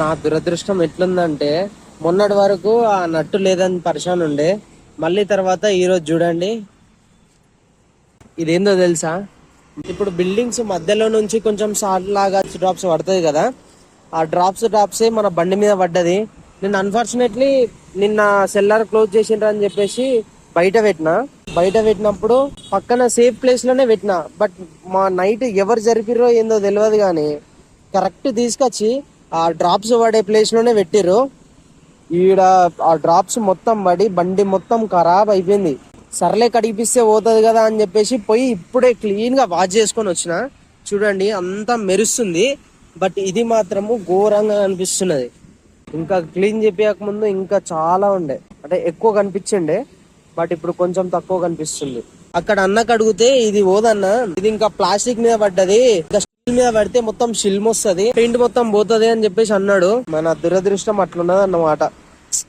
నా దురదృష్టం ఎట్లుందంటే మొన్నటి వరకు ఆ నట్టు లేదని పరిశాన్ ఉండే, మళ్ళీ తర్వాత ఈరోజు చూడండి ఇదేందో తెలుసా. ఇప్పుడు బిల్డింగ్స్ మధ్యలో నుంచి కొంచెం సాల్ట్ లాగా డ్రాప్స్ పడుతుంది కదా, ఆ డ్రాప్సే మన బండి మీద పడ్డది. నేను అన్ఫార్చునేట్లీ నిన్న సెల్లార్ క్లోజ్ చేసిండ్రు అని చెప్పేసి బయట పెట్టినప్పుడు పక్కన సేఫ్ ప్లేస్ లోనే పెట్టినా. బట్ మా నైట్ ఎవరు జరిపిరో ఏందో తెలియదు కానీ కరెక్ట్ తీసుకొచ్చి ఆ డ్రాప్స్ పడే ప్లేస్ లోనే పెట్టిర్రు. ఈడ ఆ డ్రాప్స్ మొత్తం పడి బండి మొత్తం ఖరాబ్ అయిపోయింది. సర్లే కడిగిపిస్తే పోతుంది కదా అని చెప్పేసి పోయి ఇప్పుడే క్లీన్ గా వాష్ చేసుకొని వచ్చిన. చూడండి అంతా మెరుస్తుంది, బట్ ఇది మాత్రము ఘోరంగా అనిపిస్తున్నది. ఇంకా క్లీన్ చేపియక ముందు ఇంకా చాలా ఉండే, అంటే ఎక్కువ కనిపించిండే, బట్ ఇప్పుడు కొంచెం తక్కువ కనిపిస్తుంది. అక్కడ అన్నకు అడిగితే ఇది పోదన్న, ఇది ఇంకా ప్లాస్టిక్ మీద పడ్డది, ఇంకా స్టీల్ మీద పడితే మొత్తం షిల్మ్ వస్తుంది, పెయింట్ మొత్తం పోతుంది అని చెప్పేసి అన్నాడు. మన దురదృష్టం అట్లున్నది అన్నమాట.